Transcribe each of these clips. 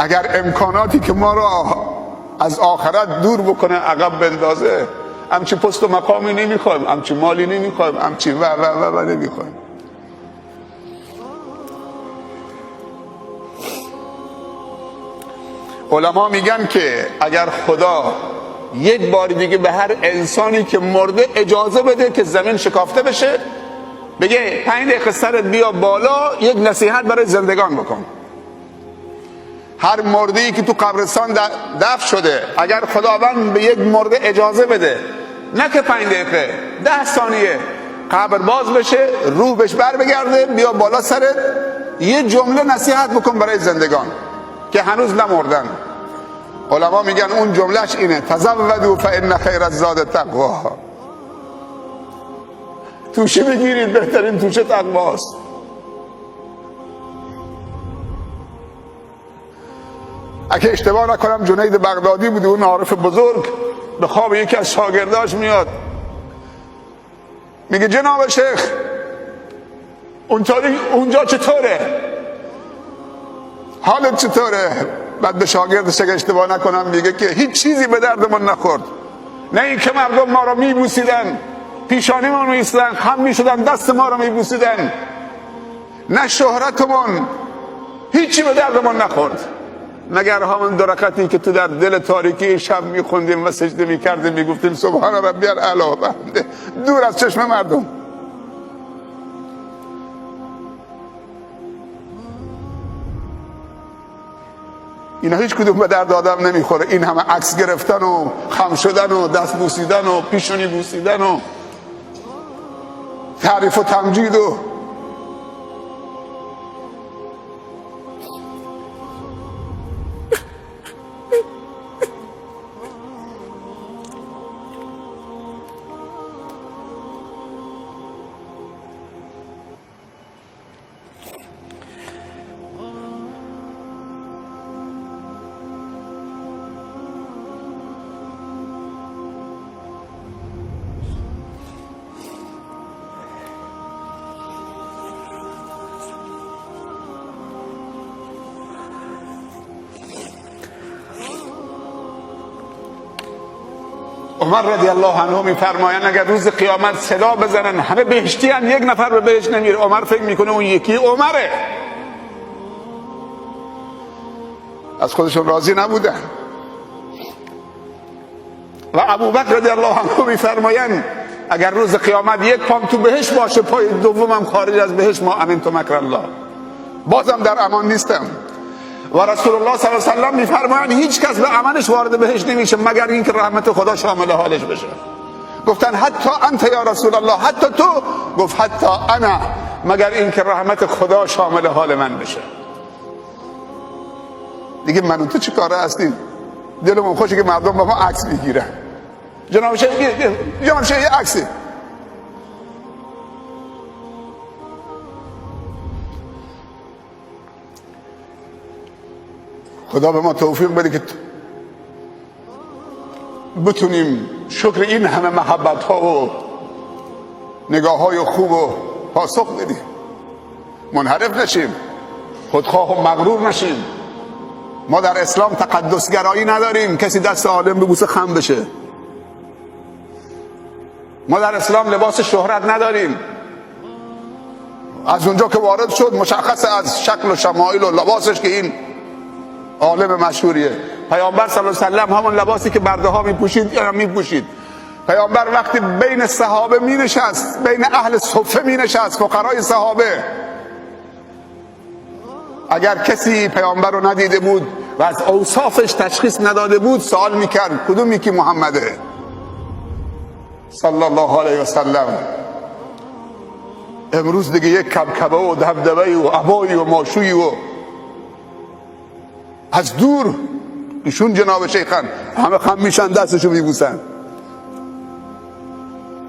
اگر امکاناتی که ما را از آخرت دور بکنه عقب بندازه، همچی پست و مقامی نمیخوایم، همچی مالی نمیخوایم، همچی و نمیخوایم. علما میگن که اگر خدا یک بار دیگه به هر انسانی که مرده اجازه بده که زمین شکافته بشه، بگه 5 دقیقه سرت بیا بالا یک نصیحت برای زندگان بکن. هر مرده‌ای که تو قبرستان دفن شده، اگر خداوند به یک مرده اجازه بده، نه که 5 دقیقه، 10 ثانیه قبر باز بشه، روح بهش بر بگرده، بیا بالا سرت، یه جمله نصیحت بکن برای زندگان که هنوز نمردن. علما میگن اون جملهش اینه: تزودوا فان خیر الزاد التقوی. توشه بگیرید، بهترین توشه تقواست. اگه اشتباه نکنم جنید بغدادی بود، اون عارف بزرگ، به خواب یکی از شاگرداش میاد، میگه جناب شیخ اونجا چطوره؟ حالت چطوره؟ بعد به شاگردش اگه اشتباه نکنم میگه که هیچ چیزی به دردمون نخورد، نه این که مردم ما را میبوسیدن، پیشانی ما رو میستن، خم میشدن، دست ما رو میبوسیدن، نه شهرتمون، هیچی به دردمون نخورد مگر همون 2 رکعتی که تو در دل تاریکی شب میخوندیم و سجده میکردیم، میگفتیم سبحان ربی الاعلی، دور از چشم مردم. اینا هیچ کدوم به درد آدم نمیخوره. این همه عکس گرفتن و خم شدن و دست بوسیدن و پیشونی بوسیدن و تعریف و تمجید و عمر رضی الله عنه میفرمایند اگر روز قیامت صدا بزنن همه بهشتی ان، یک نفر به بهشت نمیره. عمر فکر میکنه اون یکی عمره. از خودشون راضی نبودن. و ابوبکر رضی الله عنه میفرمایند اگر روز قیامت یک پام تو بهشت باشه، پای دومم خارج از بهشت، ما امنت مکر الله، بازم در امان نیستم. و رسول الله صلی الله علیه و سلم میفرمایند هیچ کس به عملش وارد بهشت نمیشه مگر اینکه رحمت خدا شامل حالش بشه. گفتن حتی انت یا رسول الله، حتی تو؟ گفت حتی انا، مگر اینکه رحمت خدا شامل حال من بشه. دیگه من و تو چه کاره هستیم؟ دلمون خوشه که مردم با ما عکس میگیرن. جناب شیخ یه عکسی. خدا به ما توفیق بده که بتونیم شکر این همه محبت ها و نگاه های خوب و پاسخ بدیم، منحرف نشیم، خودخواه و مغرور نشیم. ما در اسلام تقدسگرایی نداریم کسی دست عالم ببوسه خم بشه. ما در اسلام لباس شهرت نداریم. از اونجا که وارد شد مشخص از شکل و شمایل و لباسش که این عالم مشهوریه. پیامبر صلی الله علیه و سلم همون لباسی که برده ها میپوشید. پیامبر وقتی بین صحابه مینشست، بین اهل صفه مینشست، فقرای صحابه، اگر کسی پیامبر رو ندیده بود و از اوصافش تشخیص نداده بود سوال میکرد کدوم یکی محمده صلی الله علیه و سلم. امروز دیگه یک کبکبه و دبدبه و عبایی و ماشویی و از دور ایشون جناب شیخن، همه خم میشن دستشو میبوسن.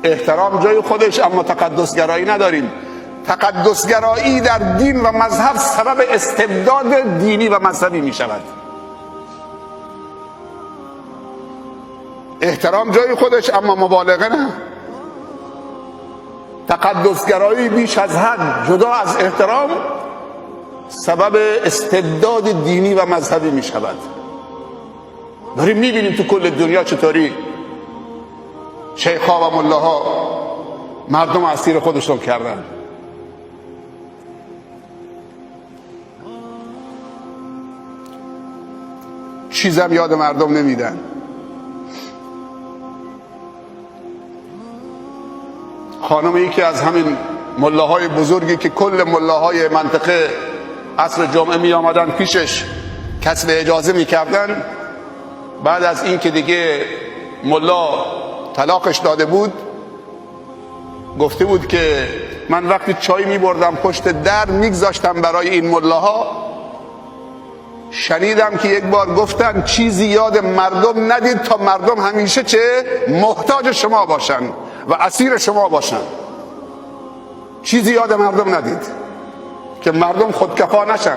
احترام جای خودش، اما تقدسگرایی نداریم. تقدسگرایی در دین و مذهب سبب استبداد دینی و مذهبی می شود. احترام جای خودش اما مبالغه نه. تقدسگرایی بیش از حد جدا از احترام سبب استبداد دینی و مذهبی می شود. داریم می بینیم تو کل دنیا چطوری شیخ‌ها و ملاها مردم اسیر خودشون کردن. چیزم یاد مردم نمیدن. خانم یکی از همین ملاهای بزرگی که کل ملاهای منطقه عصر جمعه می آمدن پیشش کسب اجازه می کردن، بعد از این که دیگه ملا طلاقش داده بود گفته بود که من وقتی چای می بردم پشت در می گذاشتم برای این ملاها، شنیدم که یک بار گفتن چیزی یاد مردم ندید تا مردم همیشه چه محتاج شما باشن و اسیر شما باشن. چیزی یاد مردم ندید که مردم خودکفا نشن.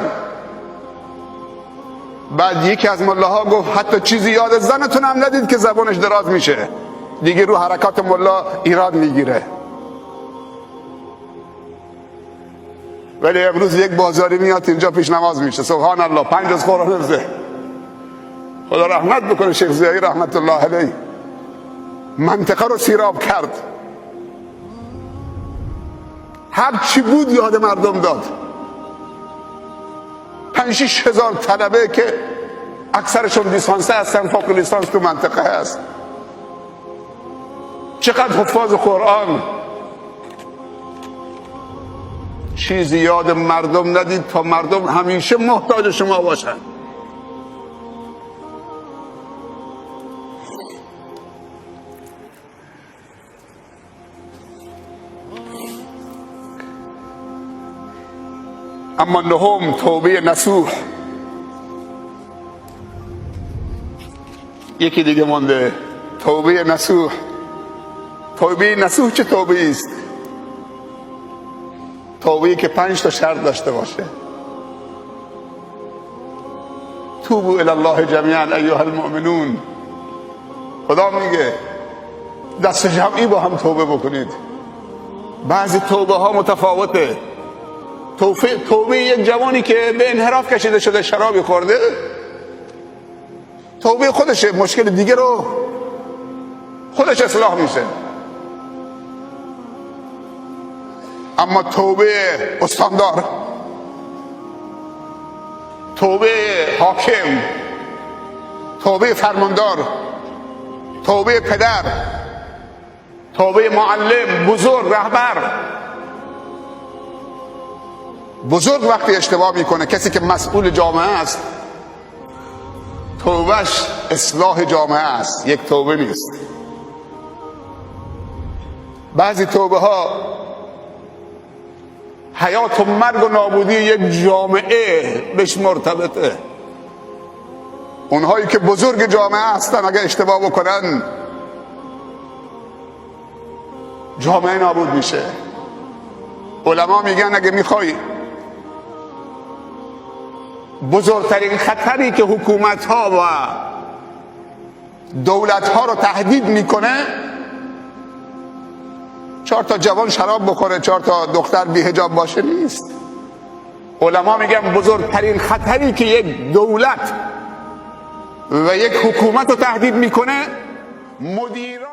بعد یکی از ملاها گفت حتی چیزی یاد زنتون هم ندید که زبانش دراز میشه، دیگه رو حرکات ملا ایراد میگیره. ولی امروز یک بازاری میاد اینجا پیش نماز میشه، سبحان الله، 5 روز قرآن حفظه. خدا رحمت بکنه شیخ زیایی رحمت الله علیه، منطقه رو سیراب کرد، هر چی بود یاد مردم داد. 5-6 هزار طلبه که اکثرشون لیسانسه هستن، فوق لیسانس تو منطقه هست، چقدر حفاظ قرآن. چیزی یاد مردم ندید تا مردم همیشه محتاج شما باشن. اما نهم توبه نصوح. یکی دیگه مونده، توبه نصوح. توبه نصوح چه توبه است؟ توبه‌ای که 5 تا شرط داشته باشه. توبوا الی الله جمیعا ایها المؤمنون. خدا میگه دست جمعی با هم توبه بکنید. بعضی توبه ها متفاوته. توبه یک جوانی که به انحراف کشیده شده، شرابی خورده، توبه خودشه، مشکل دیگه رو خودش اصلاح میشه. اما توبه استاندار، توبه حاکم، توبه فرماندار، توبه پدر، توبه معلم، بزرگ، رهبر. بزرگ وقتی اشتباه میکنه، کسی که مسئول جامعه است، توبهش اصلاح جامعه است، یک توبه نیست. بعضی توبه ها حیات و مرگ و نابودی یک جامعه بهش مرتبطه. اونهایی که بزرگ جامعه هستن اگه اشتباه بکنن جامعه نابود میشه. علما میگن اگه میخوای بزرگترین خطری که حکومت ها و دولت ها رو تهدید میکنه 4 تا جوان شراب بخوره، 4 تا دختر بی حجاب باشه نیست. علما میگن بزرگترین خطری که یک دولت و یک حکومت رو تهدید میکنه مدیران